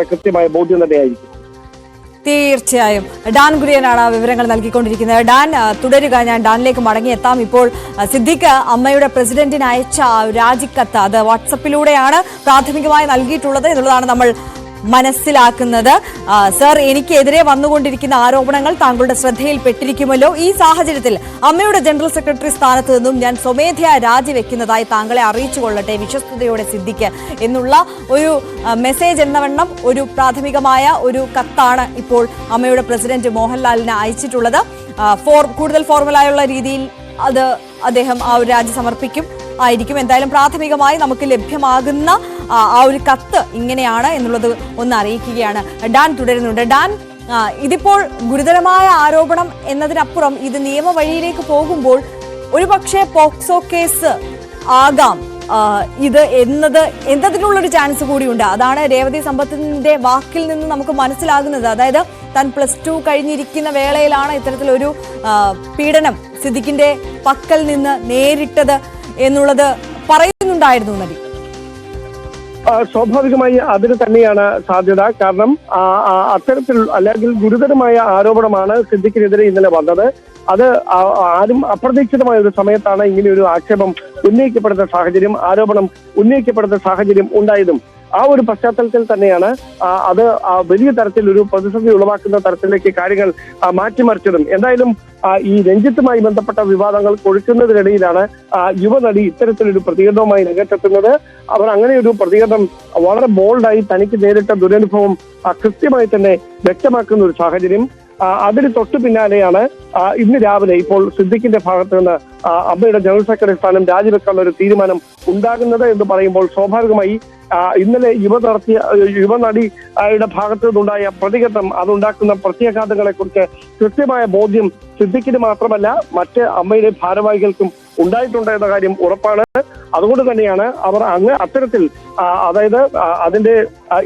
കൃത്യമായ ബോധ്യം തന്നെയായിരിക്കും. തീർച്ചയായും ഡാൻ ഗുരിയനാണ് വിവരങ്ങൾ നൽകിക്കൊണ്ടിരിക്കുന്നത്. ഡാൻ, തുടരുക. ഞാൻ ഡാനിലേക്ക് മടങ്ങിയെത്താം. ഇപ്പോൾ സിദ്ദിഖ് അമ്മയുടെ പ്രസിഡന്റിന് അയച്ച രാജിക്കത്ത് അത് വാട്സപ്പിലൂടെയാണ് പ്രാഥമികമായി നൽകിയിട്ടുള്ളത് എന്നുള്ളതാണ് നമ്മൾ മനസ്സിലാക്കുന്നത്. സർ, എനിക്കെതിരെ വന്നുകൊണ്ടിരിക്കുന്ന ആരോപണങ്ങൾ താങ്കളുടെ ശ്രദ്ധയിൽപ്പെട്ടിരിക്കുമല്ലോ. ഈ സാഹചര്യത്തിൽ അമ്മയുടെ ജനറൽ സെക്രട്ടറി സ്ഥാനത്ത് നിന്നും ഞാൻ സ്വമേധയാ രാജിവെക്കുന്നതായി താങ്കളെ അറിയിച്ചു കൊള്ളട്ടെ, വിശ്വസ്തയോടെ സിദ്ദിഖ് എന്നുള്ള ഒരു മെസ്സേജ് എന്നവണ്ണം ഒരു പ്രാഥമികമായ ഒരു കത്താണ് ഇപ്പോൾ അമ്മയുടെ പ്രസിഡന്റ് മോഹൻലാലിന് അയച്ചിട്ടുള്ളത്. കൂടുതൽ ഫോർമലായുള്ള രീതിയിൽ അത് അദ്ദേഹം ആ ഒരു രാജി സമർപ്പിക്കും ആയിരിക്കും. എന്തായാലും പ്രാഥമികമായി നമുക്ക് ലഭ്യമാകുന്ന ആ ഒരു കത്ത് ഇങ്ങനെയാണ് എന്നുള്ളത് ഒന്ന് അറിയിക്കുകയാണ്. ഡാൻ തുടരുന്നുണ്ട്. ഡാൻ, ഇതിപ്പോൾ ഗുരുതരമായ ആരോപണം എന്നതിനപ്പുറം ഇത് നിയമവഴിയിലേക്ക് പോകുമ്പോൾ ഒരുപക്ഷെ പോക്സോ കേസ് ആകാം ഇത് എന്നതിനുള്ളൊരു ചാൻസ് കൂടിയുണ്ട്. അതാണ് രേവതി സമ്പത്തിന്റെ വാക്കിൽ നിന്ന് നമുക്ക് മനസ്സിലാകുന്നത്. അതായത് താൻ +2 കഴിഞ്ഞിരിക്കുന്ന വേളയിലാണ് ഇത്തരത്തിലൊരു പീഡനം സിദ്ദിഖിന്റെ പക്കൽ നിന്ന് നേരിട്ടത് എന്നുള്ളത് പറയുന്നുണ്ടായിരുന്നു നബി. സ്വാഭാവികമായി അതിന് തന്നെയാണ് സാധ്യത. കാരണം അത്തരത്തിൽ അല്ലെങ്കിൽ ഗുരുതരമായ ആരോപണമാണ് സിദ്ദിഖിനെതിരെ ഇന്നലെ വന്നത്. അത് ആരും അപ്രതീക്ഷിതമായ ഒരു സമയത്താണ് ഇങ്ങനെയൊരു ആക്ഷേപം ഉന്നയിക്കപ്പെടുന്ന സാഹചര്യം, ആരോപണം ഉന്നയിക്കപ്പെടുന്ന സാഹചര്യം ഉണ്ടായതും. ആ ഒരു പശ്ചാത്തലത്തിൽ തന്നെയാണ് അത് വലിയ തരത്തിൽ ഒരു പ്രതിസന്ധി ഉളവാക്കുന്ന തരത്തിലേക്ക് കാര്യങ്ങൾ മാറ്റിമറിച്ചതും. എന്തായാലും ഈ രഞ്ജിത്തുമായി ബന്ധപ്പെട്ട വിവാദങ്ങൾ കൊഴുക്കുന്നതിനിടയിലാണ് യുവനടി ഇത്തരത്തിലൊരു പ്രതികരണവുമായി രംഗത്തെത്തുന്നത്. അവർ അങ്ങനെ ഒരു പ്രതികരണം വളരെ ബോൾഡായി തനിക്ക് നേരിട്ട ദുരനുഭവം കൃത്യമായി തന്നെ വ്യക്തമാക്കുന്ന ഒരു സാഹചര്യം. അതിന് തൊട്ടു പിന്നാലെയാണ് ഇന്ന് രാവിലെ ഇപ്പോൾ സിദ്ദിഖിന്റെ ഭാഗത്ത് നിന്ന് അമ്മയുടെ ജനറൽ സെക്രട്ടറി സ്ഥാനം രാജിവെക്കാനുള്ള ഒരു തീരുമാനം ഉണ്ടാകുന്നത് എന്ന് പറയുമ്പോൾ സ്വാഭാവികമായി ഇന്നലെ യുവനടിയുടെ ഭാഗത്തു നിന്നുണ്ടായ പ്രതികരണം അതുണ്ടാക്കുന്ന പ്രത്യാഘാതങ്ങളെ കുറിച്ച് കൃത്യമായ ബോധ്യം സിദ്ദിഖിന് മാത്രമല്ല മറ്റ് അമ്മയുടെ ഭാരവാഹികൾക്കും ഉണ്ടായിട്ടുണ്ട് എന്ന കാര്യം ഉറപ്പാണ്. അതുകൊണ്ട് തന്നെയാണ് അവർ അത്തരത്തിൽ അതായത് അതിന്റെ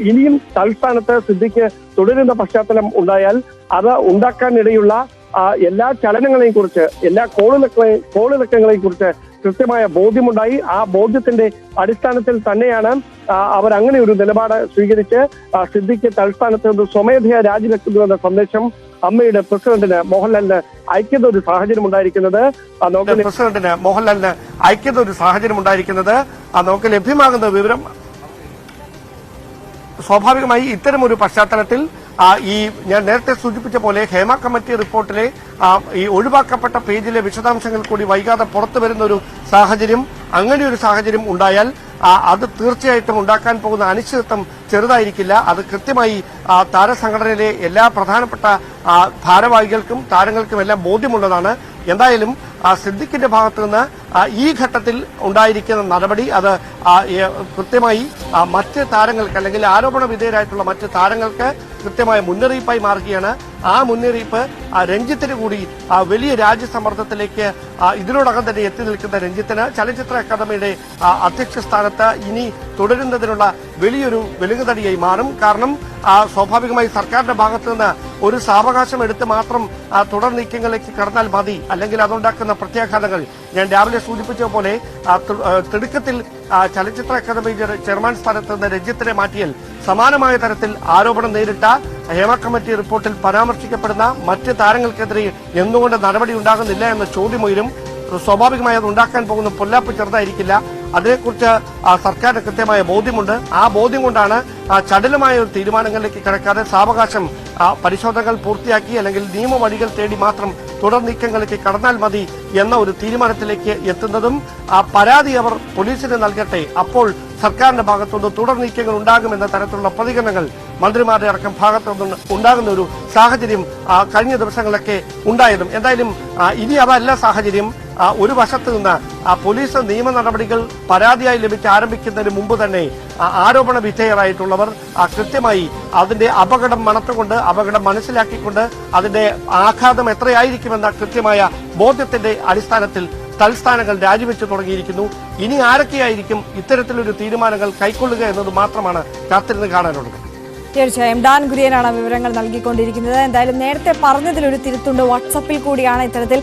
ഇനിയും തൽസ്ഥാനത്ത് സിദ്ദിഖ് തുടരുന്ന പശ്ചാത്തലം ഉണ്ടായാൽ അത് ഉണ്ടാക്കാനിടയുള്ള എല്ലാ ചലനങ്ങളെയും കുറിച്ച് എല്ലാ കോളിളക്കങ്ങളെയും കുറിച്ച് കൃത്യമായ ബോധ്യമുണ്ടായി. ആ ബോധ്യത്തിന്റെ അടിസ്ഥാനത്തിൽ തന്നെയാണ് അവർ അങ്ങനെ ഒരു നിലപാട് സ്വീകരിച്ച് സിദ്ദിഖ് തൽസ്ഥാനത്ത് നിന്ന് സ്വമേധയാ രാജിവെക്കുന്നുവെന്ന സന്ദേശം അമ്മയുടെ പ്രസിഡന്റിന് മോഹൻലാലിന് അയക്കുന്ന ഒരു സാഹചര്യം ഉണ്ടായിരിക്കുന്നത്. നമുക്ക് ലഭ്യമാകുന്ന വിവരം സ്വാഭാവികമായി ഇത്തരമൊരു പശ്ചാത്തലത്തിൽ ഈ ഞാൻ നേരത്തെ സൂചിപ്പിച്ച പോലെ ഹേമ കമ്മിറ്റി റിപ്പോർട്ടിലെ ഈ ഒഴിവാക്കപ്പെട്ട പേജിലെ വിശദാംശങ്ങൾ കൂടി വൈകാതെ പുറത്തു വരുന്ന ഒരു സാഹചര്യം, അങ്ങനെ ഒരു സാഹചര്യം ഉണ്ടായാൽ അത് തീർച്ചയായിട്ടും ഉണ്ടാക്കാൻ പോകുന്ന അനിശ്ചിതത്വം ചെറുതായിരിക്കില്ല. അത് കൃത്യമായി താരസംഘടനയിലെ എല്ലാ പ്രധാനപ്പെട്ട ഭാരവാഹികൾക്കും താരങ്ങൾക്കും എല്ലാം ബോധ്യമുള്ളതാണ്. എന്തായാലും സിദ്ദിഖിന്റെ ഭാഗത്തു നിന്ന് ഈ ഘട്ടത്തിൽ ഉണ്ടായിരിക്കുന്ന നടപടി അത് കൃത്യമായി മറ്റ് താരങ്ങൾക്ക് അല്ലെങ്കിൽ ആരോപണ വിധേയരായിട്ടുള്ള മറ്റ് താരങ്ങൾക്ക് കൃത്യമായ മുന്നറിയിപ്പായി മാറുകയാണ്. ആ മുന്നറിയിപ്പ് രഞ്ജിത്തിന് കൂടി വലിയ രാജ്യസമ്മർദ്ദത്തിലേക്ക് ഇതിനോടകം തന്നെ എത്തി നിൽക്കുന്ന രഞ്ജിത്തിന് ചലച്ചിത്ര അക്കാദമിയുടെ അധ്യക്ഷ സ്ഥാനത്ത് ഇനി തുടരുന്നതിനുള്ള വലിയൊരു വെലുകുതടിയായി മാറും. കാരണം സ്വാഭാവികമായി സർക്കാരിന്റെ ഭാഗത്തു നിന്ന് ഒരു സാവകാശം എടുത്ത് മാത്രം തുടർ നീക്കങ്ങളിലേക്ക് കടന്നാൽ മതി, അല്ലെങ്കിൽ അതുണ്ടാക്കുന്ന പ്രത്യാഘാതങ്ങൾ ഞാൻ രാവിലെ സൂചിപ്പിച്ച പോലെ തിടുക്കത്തിൽ ചലച്ചിത്ര അക്കാദമി ചെയർമാൻ സ്ഥാനത്ത് നിന്ന് രഞ്ജിത്തിനെ മാറ്റിയാൽ സമാനമായ തരത്തിൽ ആരോപണം നേരിട്ട ഹേമ കമ്മിറ്റി റിപ്പോർട്ടിൽ പരാമർശിക്കപ്പെടുന്ന മറ്റ് താരങ്ങൾക്കെതിരെ എന്തുകൊണ്ട് നടപടി ഉണ്ടാകുന്നില്ല എന്ന ചോദ്യമുയരും. സ്വാഭാവികമായി അത് ഉണ്ടാക്കാൻ പോകുന്ന പൊല്ലാപ്പ് ചെറുതായിരിക്കില്ല. അതിനെക്കുറിച്ച് സർക്കാരിന് കൃത്യമായ ബോധ്യമുണ്ട്. ആ ബോധ്യം കൊണ്ടാണ് ചടുലമായ ഒരു തീരുമാനങ്ങളിലേക്ക് കടക്കാതെ സാവകാശം പരിശോധനകൾ പൂർത്തിയാക്കി അല്ലെങ്കിൽ നിയമവഴികൾ തേടി മാത്രം തുടർ നീക്കങ്ങളിലേക്ക് കടന്നാൽ മതി എന്ന ഒരു തീരുമാനത്തിലേക്ക് എത്തുന്നതും പരാതി അവർ പോലീസിന് നൽകട്ടെ, അപ്പോൾ സർക്കാരിന്റെ ഭാഗത്തുനിന്ന് തുടർ നീക്കങ്ങൾ ഉണ്ടാകുമെന്ന തരത്തിലുള്ള പ്രതികരണങ്ങൾ മന്ത്രിമാരുടെ അടക്കം ഭാഗത്തുനിന്ന് ഉണ്ടാകുന്ന ഒരു സാഹചര്യം കഴിഞ്ഞ ദിവസങ്ങളിലൊക്കെ ഉണ്ടായതും. എന്തായാലും ഇനി അതല്ല സാഹചര്യം. ഒരു വശത്ത് നിന്ന് പോലീസ് നിയമ നടപടികൾ പരാതിയായി ആരംഭിക്കുന്നതിന് മുമ്പ് തന്നെ ആരോപണ വിധേയരായിട്ടുള്ളവർ കൃത്യമായി അതിന്റെ അപകടം മണത്തുകൊണ്ട് അപകടം മനസ്സിലാക്കിക്കൊണ്ട് അതിന്റെ ആഘാതം എത്രയായിരിക്കുമെന്ന കൃത്യമായ ബോധ്യത്തിന്റെ അടിസ്ഥാനത്തിൽ തൽസ്ഥാനങ്ങൾ രാജിവെച്ചു തുടങ്ങിയിരിക്കുന്നു. ഇനി ആരൊക്കെയായിരിക്കും ഇത്തരത്തിലൊരു തീരുമാനങ്ങൾ കൈക്കൊള്ളുക എന്നത് മാത്രമാണ് കാത്തിരുന്ന് കാണാനുള്ളത്. തീർച്ചയായും ഡാൻ ഗുരിയനാണ് വിവരങ്ങൾ നൽകിക്കൊണ്ടിരിക്കുന്നത്. എന്തായാലും നേരത്തെ പറഞ്ഞതിലൊരു തിരുത്തുണ്ട്. വാട്സപ്പിൽ കൂടിയാണ് ഇത്തരത്തിൽ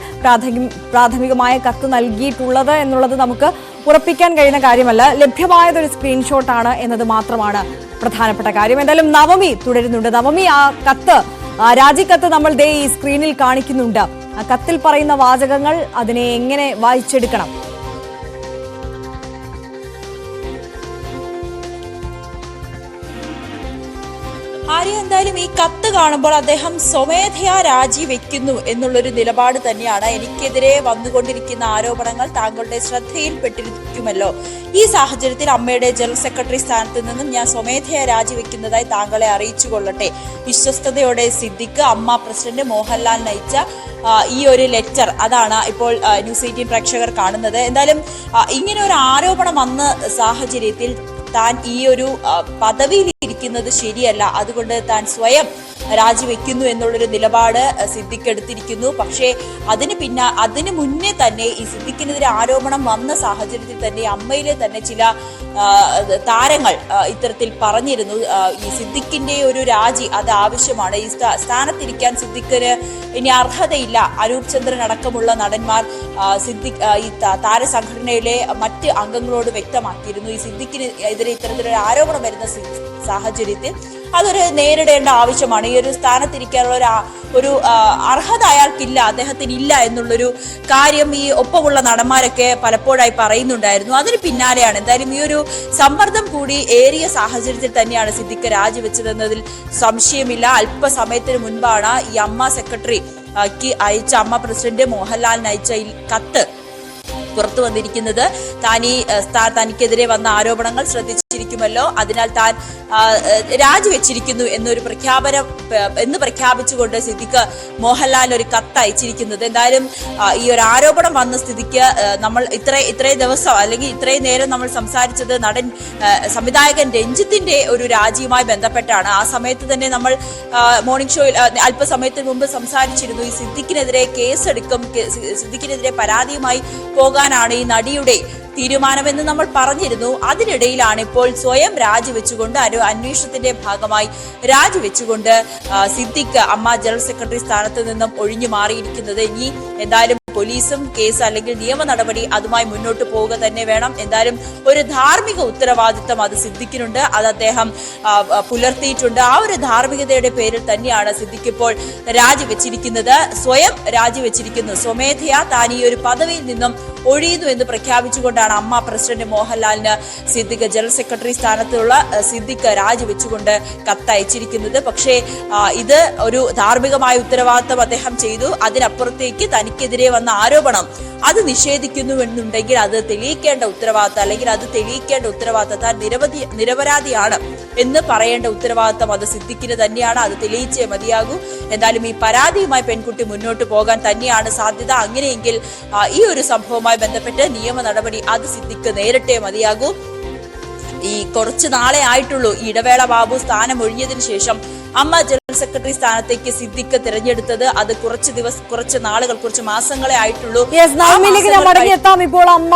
പ്രാഥമികമായ കത്ത് നൽകിയിട്ടുള്ളത് എന്നുള്ളത് നമുക്ക് ഉറപ്പിക്കാൻ കഴിയുന്ന കാര്യമല്ല. ലഭ്യമായതൊരു സ്ക്രീൻഷോട്ടാണ് എന്നത് മാത്രമാണ് പ്രധാനപ്പെട്ട കാര്യം. എന്തായാലും നവമി തുടരുന്നുണ്ട്. നവമി, ആ കത്ത്, രാജിക്കത്ത് നമ്മൾ ദേ ഈ സ്ക്രീനിൽ കാണിക്കുന്നുണ്ട്. ആ കത്തിൽ പറയുന്ന വാചകങ്ങൾ, അതിനെ എങ്ങനെ വായിച്ചെടുക്കണം? ആര്യ, എന്തായാലും ഈ കത്ത് കാണുമ്പോൾ അദ്ദേഹം സ്വമേധയാ രാജിവെക്കുന്നു എന്നുള്ളൊരു നിലപാട് തന്നെയാണ്. എനിക്കെതിരെ വന്നുകൊണ്ടിരിക്കുന്ന ആരോപണങ്ങൾ താങ്കളുടെ ശ്രദ്ധയിൽപ്പെട്ടിരിക്കുമല്ലോ. ഈ സാഹചര്യത്തിൽ അമ്മയുടെ ജനറൽ സെക്രട്ടറി സ്ഥാനത്ത് നിന്നും ഞാൻ സ്വമേധയാ രാജിവെക്കുന്നതായി താങ്കളെ അറിയിച്ചു കൊള്ളട്ടെ. വിശ്വസ്തയോടെ സിദ്ദിഖ് അമ്മ പ്രസിഡന്റ് മോഹൻലാൽ നയിച്ച ഈ ഒരു ലെറ്റർ, അതാണ് ഇപ്പോൾ ന്യൂസ് 18 പ്രേക്ഷകർ കാണുന്നത്. എന്തായാലും ഇങ്ങനെ ഒരു ആരോപണം വന്ന സാഹചര്യത്തിൽ താൻ ഈ ഒരു പദവിയിൽ ഇരിക്കുന്നത് ശരിയല്ല, അതുകൊണ്ട് താൻ സ്വയം രാജിവെക്കുന്നു എന്നുള്ളൊരു നിലപാട് സിദ്ദിഖ് എടുത്തിരിക്കുന്നു. പക്ഷേ അതിന് മുന്നേ തന്നെ ഈ സിദ്ദിഖിനെതിരെ ആരോപണം വന്ന സാഹചര്യത്തിൽ തന്നെ അമ്മയിലെ തന്നെ ചില താരങ്ങൾ ഇത്തരത്തിൽ പറഞ്ഞിരുന്നു, ഈ സിദ്ദിഖിന്റെ ഒരു രാജി അത് ആവശ്യമാണ്, ഈ സ്ഥാനത്തിരിക്കാൻ സിദ്ദിഖിന് ഇനി അർഹതയില്ല. അനൂപ് ചന്ദ്രൻ അടക്കമുള്ള നടന്മാർ സിദ്ദിഖ് ഈ താരസംഘടനയിലെ മറ്റ് അംഗങ്ങളോട് വ്യക്തമാക്കിയിരുന്നു, ഈ സിദ്ദിഖിന് എതിരെ ഇത്തരത്തിലൊരു ആരോപണം വരുന്ന സാഹചര്യത്തിൽ അതൊരു നേരിടേണ്ട ആവശ്യമാണ്. ഈ ഒരു സ്ഥാനത്തിരിക്കാനുള്ള ഒരു അർഹത അയാൾക്കില്ല, അദ്ദേഹത്തിന് ഇല്ല എന്നുള്ളൊരു കാര്യം ഈ ഒപ്പമുള്ള നടന്മാരൊക്കെ പലപ്പോഴായി പറയുന്നുണ്ടായിരുന്നു. അതിന് പിന്നാലെയാണ് എന്തായാലും ഈ ഒരു സമ്മർദ്ദം കൂടി ഏറിയ സാഹചര്യത്തിൽ തന്നെയാണ് സിദ്ദിഖ് രാജിവെച്ചതെന്നതിൽ സംശയമില്ല. അല്പസമയത്തിന് മുൻപാണ് ഈ അമ്മ സെക്രട്ടറിക്ക് അയച്ച, അമ്മ പ്രസിഡന്റ് മോഹൻലാലിന് അയച്ച ഈ കത്ത് പുറത്തു വന്നിരിക്കുന്നത്. തനിക്കെതിരെ വന്ന ആരോപണങ്ങൾ ശ്രദ്ധിച്ചിരിക്കുമല്ലോ, അതിനാൽ താൻ രാജിവെച്ചിരിക്കുന്നു എന്ന് പ്രഖ്യാപിച്ചുകൊണ്ട് സിദ്ദിഖ് മോഹൻലാലിന് ഒരു കത്ത് അയച്ചിരിക്കുന്നത്. എന്തായാലും ഈ ഒരു ആരോപണം വന്ന സ്ഥിതിക്ക് നമ്മൾ ഇത്രയും ദിവസം അല്ലെങ്കിൽ ഇത്രയും നേരം നമ്മൾ സംസാരിച്ചത് സംവിധായകൻ രഞ്ജിത്തിന്റെ ഒരു രാജിയുമായി ബന്ധപ്പെട്ടാണ്. ആ സമയത്ത് തന്നെ നമ്മൾ മോർണിംഗ് ഷോയിൽ അല്പസമയത്തിന് മുമ്പ് സംസാരിച്ചിരുന്നു, ഈ സിദ്ദിഖിനെതിരെ കേസെടുക്കും, സിദ്ദിഖിനെതിരെ പരാതിയുമായി പോകാനാണ് ഈ നടിയുടെ തീരുമാനമെന്ന് നമ്മൾ പറഞ്ഞിരുന്നു. അതിനിടയിലാണ് ഇപ്പോൾ സ്വയം രാജിവെച്ചുകൊണ്ട് അന്വേഷണത്തിന്റെ ഭാഗമായി രാജിവെച്ചുകൊണ്ട് സിദ്ദിഖ് അമ്മ ജനറൽ സെക്രട്ടറി സ്ഥാനത്ത് നിന്നും ഒഴിഞ്ഞു മാറിയിരിക്കുന്നത്. ഇനി എന്തായാലും പോലീസും കേസ് അല്ലെങ്കിൽ നിയമ നടപടി അതുമായി മുന്നോട്ട് പോവുക തന്നെ വേണം. എന്തായാലും ഒരു ധാർമ്മിക ഉത്തരവാദിത്തം അത് സിദ്ദിഖിനുണ്ട്, അത് അദ്ദേഹം പുലർത്തിയിട്ടുണ്ട്. ആ ഒരു ധാർമ്മികതയുടെ പേരിൽ തന്നെയാണ് സിദ്ദിഖ് ഇപ്പോൾ രാജിവെച്ചിരിക്കുന്നത്, സ്വയം രാജിവെച്ചിരിക്കുന്നു. സ്വമേധയാ താൻ ഈ ഒരു പദവിയിൽ നിന്നും ഒഴിയുന്നു എന്ന് പ്രഖ്യാപിച്ചുകൊണ്ടാണ് അമ്മ പ്രസിഡന്റ് മോഹൻലാലിന് സിദ്ദിഖ് ജനറൽ സെക്രട്ടറി സ്ഥാനത്തുള്ള സിദ്ദിഖ് രാജിവെച്ചുകൊണ്ട് കത്തയച്ചിരിക്കുന്നത്. പക്ഷേ ഇത് ഒരു ധാർമ്മികമായ ഉത്തരവാദിത്തം അദ്ദേഹം ചെയ്തു. അതിനപ്പുറത്തേക്ക് തനിക്കെതിരെ വന്ന ആരോപണം അത് നിഷേധിക്കുന്നുവെന്നുണ്ടെങ്കിൽ അത് തെളിയിക്കേണ്ട ഉത്തരവാദിത്തം, അല്ലെങ്കിൽ അത് തെളിയിക്കേണ്ട ഉത്തരവാദിത്തം, താൻ നിരപരാധിയാണ് എന്ന് പറയേണ്ട ഉത്തരവാദിത്തം അത് സിദ്ദിഖിന് തന്നെയാണ്. അത് തെളിയിച്ചേ മതിയാകൂ. എന്തായാലും ഈ പരാതിയുമായി പെൺകുട്ടി മുന്നോട്ട് പോകാൻ തന്നെയാണ് സാധ്യത. അങ്ങനെയെങ്കിൽ ഈ ഒരു സംഭവവുമായി ബന്ധപ്പെട്ട് നിയമ നടപടി അത് സിദ്ദിഖ് നേരിട്ടേ മതിയാകൂ. ഈ കുറച്ച് നാളെ ആയിട്ടുള്ളൂ ഇടവേള ബാബു സ്ഥാനം ഒഴിഞ്ഞതിന് ശേഷം അമ്മ ജനറൽ സെക്രട്ടറി സ്ഥാനത്തേക്ക് സിദ്ദിഖ് തിരഞ്ഞെടുത്തത്. അത് കുറച്ച് മാസങ്ങളെ ആയിട്ടുള്ളൂ. മടങ്ങിയെത്താം. ഇപ്പോൾ അമ്മ